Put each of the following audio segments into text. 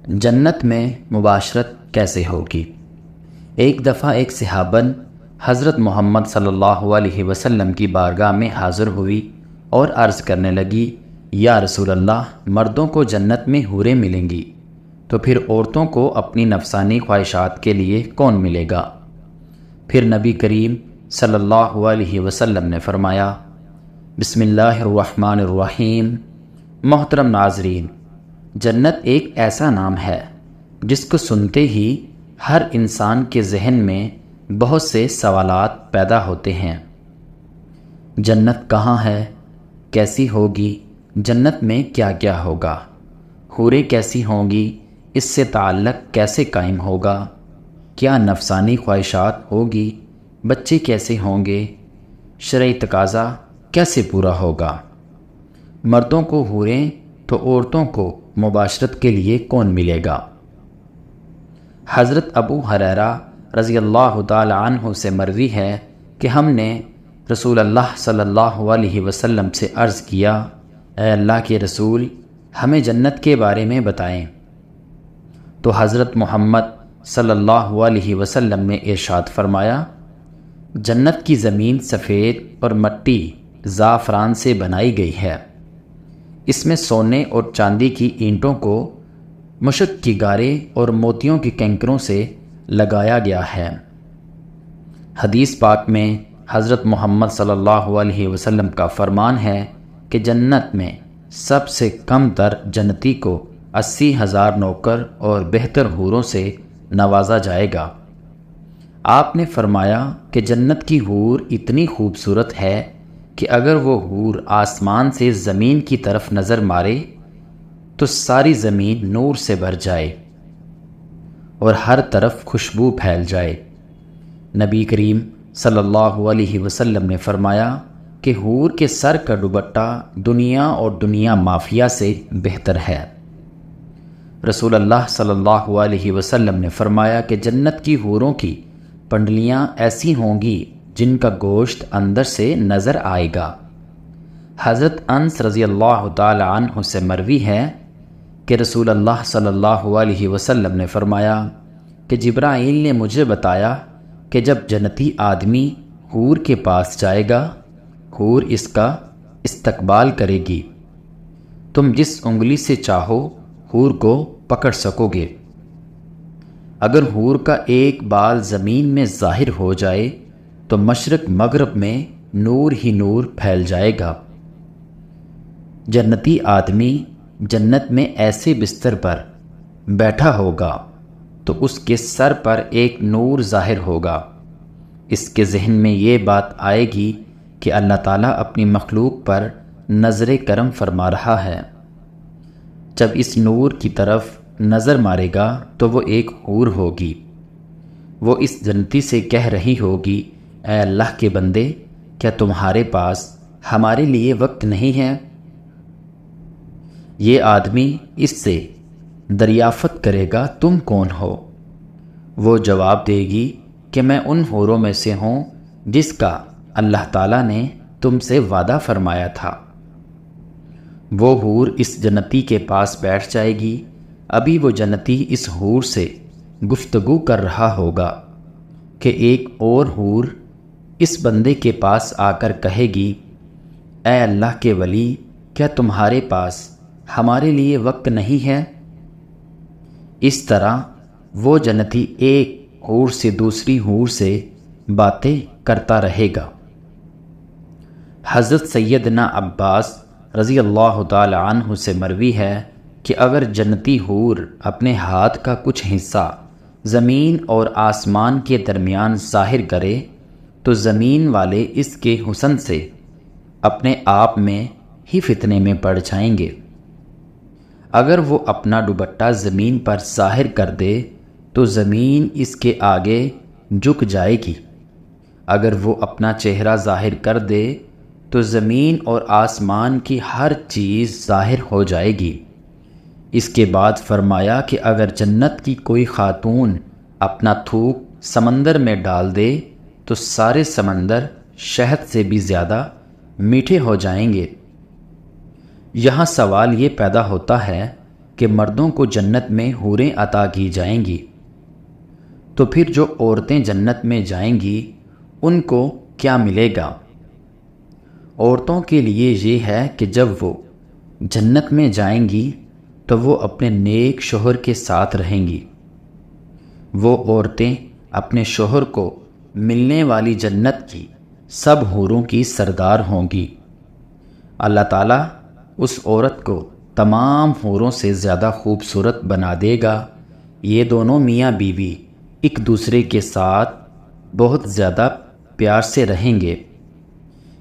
جنت میں مباشرت کیسے ہوگی؟ ایک دفعہ ایک صحابن حضرت محمد صلی اللہ علیہ وسلم کی بارگاہ میں حاضر ہوئی اور عرض کرنے لگی، یا رسول اللہ، مردوں کو جنت میں حوریں ملیں گی، تو پھر عورتوں کو اپنی نفسانی خواہشات کے لیے کون ملے گا؟ پھر نبی کریم صلی اللہ علیہ وسلم نے فرمایا، بسم اللہ الرحمن الرحیم۔ محترم ناظرین، جنت ایک ایسا نام ہے جس کو سنتے ہی ہر انسان کے ذہن میں بہت سے سوالات پیدا ہوتے ہیں۔ جنت کہاں ہے؟ کیسی ہوگی؟ جنت میں کیا کیا ہوگا؟ حوریں کیسی ہوں گی؟ اس سے تعلق کیسے قائم ہوگا؟ کیا نفسانی خواہشات ہوگی؟ بچے کیسے ہوں گے؟ شرعی تقاضا کیسے پورا ہوگا؟ مردوں کو حوریں تو عورتوں کو مباشرت کے لیے کون ملے گا؟ حضرت ابو ہریرہ رضی اللہ تعالی عنہ سے مروی ہے کہ ہم نے رسول اللہ صلی اللہ علیہ وسلم سے عرض کیا، اے اللہ کے رسول، ہمیں جنت کے بارے میں بتائیں۔ تو حضرت محمد صلی اللہ علیہ وسلم نے ارشاد فرمایا، جنت کی زمین سفید اور مٹی زعفران سے بنائی گئی ہے۔ اس میں سونے اور چاندی کی اینٹوں کو مشک کی گارے اور موتیوں کی کنکروں سے لگایا گیا ہے۔ حدیث پاک میں حضرت محمد صلی اللہ علیہ وسلم کا فرمان ہے کہ جنت میں سب سے کم تر جنتی کو 80,000 نوکر اور بہتر حوروں سے نوازا جائے گا۔ آپ نے فرمایا کہ جنت کی حور اتنی خوبصورت ہے کہ اگر وہ حور آسمان سے زمین کی طرف نظر مارے تو ساری زمین نور سے بھر جائے اور ہر طرف خوشبو پھیل جائے۔ نبی کریم صلی اللہ علیہ وسلم نے فرمایا کہ حور کے سر کا دوپٹہ دنیا اور دنیا مافیا سے بہتر ہے۔ رسول اللہ صلی اللہ علیہ وسلم نے فرمایا کہ جنت کی حوروں کی پنڈلیاں ایسی ہوں گی جن کا گوشت اندر سے نظر آئے گا۔ حضرت انس رضی اللہ تعالی عنہ سے مروی ہے کہ رسول اللہ صلی اللہ علیہ وسلم نے فرمایا کہ جبرائیل نے مجھے بتایا کہ جب جنتی آدمی حور کے پاس جائے گا، حور اس کا استقبال کرے گی۔ تم جس انگلی سے چاہو حور کو پکڑ سکو گے۔ اگر حور کا ایک بال زمین میں ظاہر ہو جائے تو مشرق مغرب میں نور ہی نور پھیل جائے گا۔ جنتی آدمی جنت میں ایسے بستر پر بیٹھا ہوگا تو اس کے سر پر ایک نور ظاہر ہوگا۔ اس کے ذہن میں یہ بات آئے گی کہ اللہ تعالیٰ اپنی مخلوق پر نظر کرم فرما رہا ہے۔ جب اس نور کی طرف نظر مارے گا تو وہ ایک حور ہوگی۔ وہ اس جنتی سے کہہ رہی ہوگی، اے اللہ کے بندے، کیا تمہارے پاس ہمارے لیے وقت نہیں ہے؟ یہ آدمی اس سے دریافت کرے گا، تم کون ہو؟ وہ جواب دے گی کہ میں ان حوروں میں سے ہوں جس کا اللہ تعالیٰ نے تم سے وعدہ فرمایا تھا۔ وہ حور اس جنتی کے پاس بیٹھ جائے گی۔ ابھی وہ جنتی اس حور سے گفتگو کر رہا ہوگا کہ ایک اور حور اس بندے کے پاس آ کر کہے گی، اے اللہ کے ولی، کیا تمہارے پاس ہمارے لیے وقت نہیں ہے؟ اس طرح وہ جنتی ایک حور سے دوسری حور سے باتیں کرتا رہے گا۔ حضرت سیدنا عباس رضی اللہ تعالی عنہ سے مروی ہے کہ اگر جنتی حور اپنے ہاتھ کا کچھ حصہ زمین اور آسمان کے درمیان ظاہر کرے تو زمین والے اس کے حسن سے اپنے آپ میں ہی فتنے میں پڑ جائیں گے۔ اگر وہ اپنا دوپٹہ زمین پر ظاہر کر دے تو زمین اس کے آگے جھک جائے گی۔ اگر وہ اپنا چہرہ ظاہر کر دے تو زمین اور آسمان کی ہر چیز ظاہر ہو جائے گی۔ اس کے بعد فرمایا کہ اگر جنت کی کوئی خاتون اپنا تھوک سمندر میں ڈال دے تو سارے سمندر شہد سے بھی زیادہ میٹھے ہو جائیں گے۔ یہاں سوال یہ پیدا ہوتا ہے کہ مردوں کو جنت میں حوریں عطا کی جائیں گی، تو پھر جو عورتیں جنت میں جائیں گی ان کو کیا ملے گا؟ عورتوں کے لیے یہ ہے کہ جب وہ جنت میں جائیں گی تو وہ اپنے نیک شوہر کے ساتھ رہیں گی۔ وہ عورتیں اپنے شوہر کو ملنے والی جنت کی سب حوروں کی سردار ہوں گی۔ اللہ تعالیٰ اس عورت کو تمام حوروں سے زیادہ خوبصورت بنا دے گا۔ یہ دونوں میاں بیوی ایک دوسرے کے ساتھ بہت زیادہ پیار سے رہیں گے۔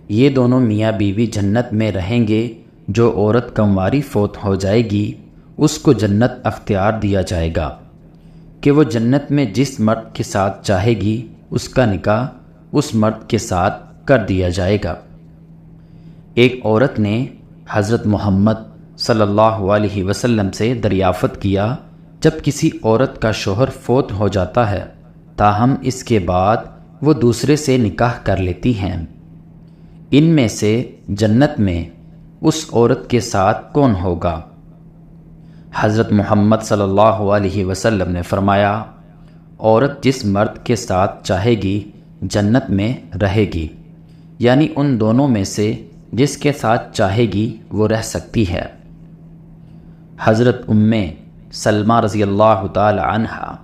یہ دونوں میاں بیوی جنت میں رہیں گے۔ جو عورت کنواری فوت ہو جائے گی اس کو جنت اختیار دیا جائے گا کہ وہ جنت میں جس مرد کے ساتھ چاہے گی اس کا نکاح اس مرد کے ساتھ کر دیا جائے گا۔ ایک عورت نے حضرت محمد صلی اللہ علیہ وسلم سے دریافت کیا، جب کسی عورت کا شوہر فوت ہو جاتا ہے تاہم اس کے بعد وہ دوسرے سے نکاح کر لیتی ہیں، ان میں سے جنت میں اس عورت کے ساتھ کون ہوگا؟ حضرت محمد صلی اللہ علیہ وسلم نے فرمایا، عورت جس مرد کے ساتھ چاہے گی جنت میں رہے گی، یعنی ان دونوں میں سے جس کے ساتھ چاہے گی وہ رہ سکتی ہے۔ حضرت سلمہ رضی اللہ تعالی عنہا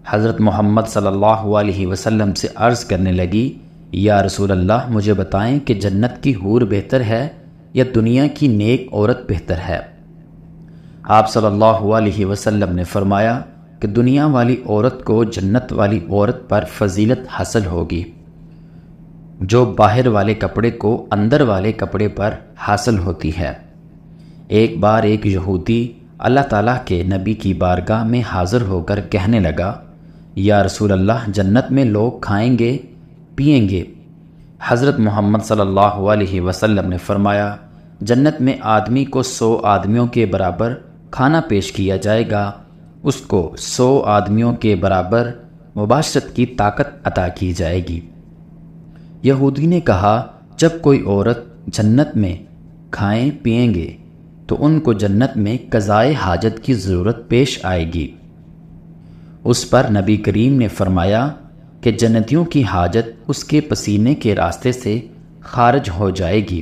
حضرت محمد صلی اللہ علیہ وسلم سے عرض کرنے لگی، یا رسول اللہ مجھے بتائیں کہ جنت کی حور بہتر ہے یا دنیا کی نیک عورت بہتر ہے؟ آپ صلی اللہ علیہ وسلم نے فرمایا کہ دنیا والی عورت کو جنت والی عورت پر فضیلت حاصل ہوگی، جو باہر والے کپڑے کو اندر والے کپڑے پر حاصل ہوتی ہے۔ ایک بار ایک یہودی اللہ تعالیٰ کے نبی کی بارگاہ میں حاضر ہو کر کہنے لگا، یا رسول اللہ جنت میں لوگ کھائیں گے پئیں گے۔ حضرت محمد صلی اللہ علیہ وسلم نے فرمایا، جنت میں آدمی کو 100 آدمیوں کے برابر کھانا پیش کیا جائے گا، اس کو 100 آدمیوں کے برابر مباشرت کی طاقت عطا کی جائے گی۔ یہودی نے کہا، جب کوئی عورت جنت میں کھائیں پئیں گے تو ان کو جنت میں قضائے حاجت کی ضرورت پیش آئے گی۔ اس پر نبی کریم نے فرمایا کہ جنتیوں کی حاجت اس کے پسینے کے راستے سے خارج ہو جائے گی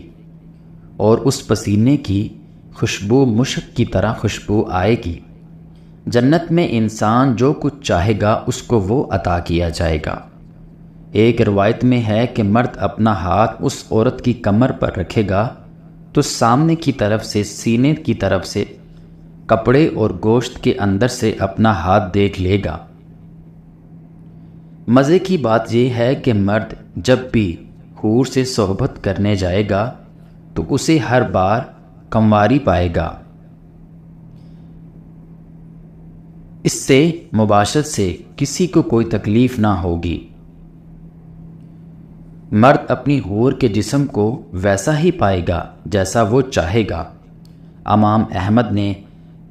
اور اس پسینے کی خوشبو مشک کی طرح خوشبو آئے گی۔ جنت میں انسان جو کچھ چاہے گا اس کو وہ عطا کیا جائے گا۔ ایک روایت میں ہے کہ مرد اپنا ہاتھ اس عورت کی کمر پر رکھے گا تو سامنے کی طرف سے سینے کی طرف سے کپڑے اور گوشت کے اندر سے اپنا ہاتھ دیکھ لے گا۔ مزے کی بات یہ ہے کہ مرد جب بھی حور سے صحبت کرنے جائے گا تو اسے ہر بار کنواری پائے گا۔ اس سے مباشرت سے کسی کو کوئی تکلیف نہ ہوگی۔ مرد اپنی حور کے جسم کو ویسا ہی پائے گا جیسا وہ چاہے گا۔ امام احمد نے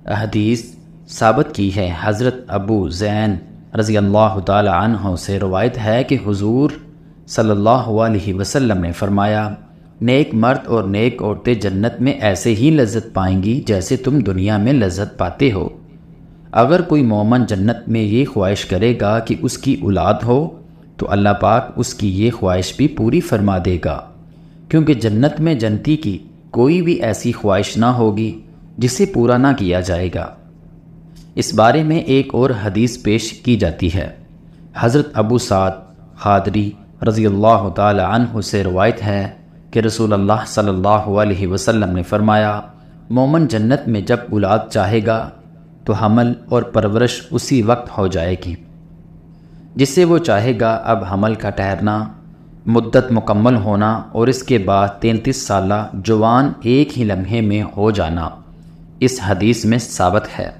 حدیث ثابت کی ہے، حضرت ابو زین رضی اللہ تعالی عنہ سے روایت ہے کہ حضور صلی اللہ علیہ وسلم نے فرمایا، نیک مرد اور نیک عورتیں جنت میں ایسے ہی لذت پائیں گی جیسے تم دنیا میں لذت پاتے ہو۔ اگر کوئی مومن جنت میں یہ خواہش کرے گا کہ اس کی اولاد ہو تو اللہ پاک اس کی یہ خواہش بھی پوری فرما دے گا، کیونکہ جنت میں جنتی کی کوئی بھی ایسی خواہش نہ ہوگی جسے پورا نہ کیا جائے گا۔ اس بارے میں ایک اور حدیث پیش کی جاتی ہے۔ حضرت ابو سعد خادری رضی اللہ تعالی عنہ سے روایت ہے کہ رسول اللہ صلی اللہ علیہ وسلم نے فرمایا، مومن جنت میں جب اولاد چاہے گا تو حمل اور پرورش اسی وقت ہو جائے گی۔ جس سے وہ چاہے گا اب حمل کا ٹھہرنا، مدت مکمل ہونا اور اس کے بعد 33 سالہ جوان ایک ہی لمحے میں ہو جانا اس حدیث میں ثابت ہے۔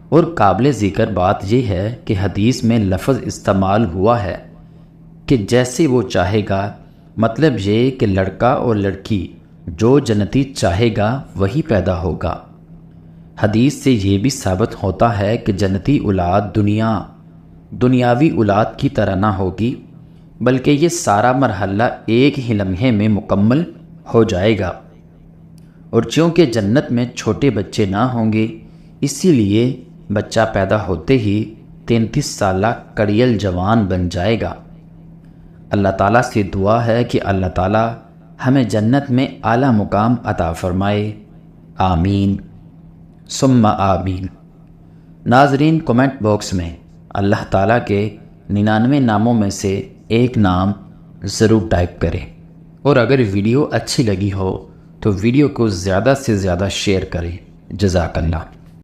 اور قابل ذکر بات یہ ہے کہ حدیث میں لفظ استعمال ہوا ہے کہ جیسے وہ چاہے گا، مطلب یہ کہ لڑکا اور لڑکی جو جنتی چاہے گا وہی پیدا ہوگا۔ حدیث سے یہ بھی ثابت ہوتا ہے کہ جنتی اولاد دنیاوی اولاد کی طرح نہ ہوگی، بلکہ یہ سارا مرحلہ ایک ہی لمحے میں مکمل ہو جائے گا۔ اور چونکہ جنت میں چھوٹے بچے نہ ہوں گے، اسی لیے بچہ پیدا ہوتے ہی 33 سالہ کڑیل جوان بن جائے گا۔ اللہ تعالیٰ سے دعا ہے کہ اللہ تعالیٰ ہمیں جنت میں اعلیٰ مقام عطا فرمائے، آمین ثم آمین۔ ناظرین، کومنٹ باکس میں اللہ تعالیٰ کے 99 ناموں میں سے ایک نام ضرور ٹائپ کریں، اور اگر ویڈیو اچھی لگی ہو تو ویڈیو کو زیادہ سے زیادہ شیئر کریں۔ جزاک اللہ۔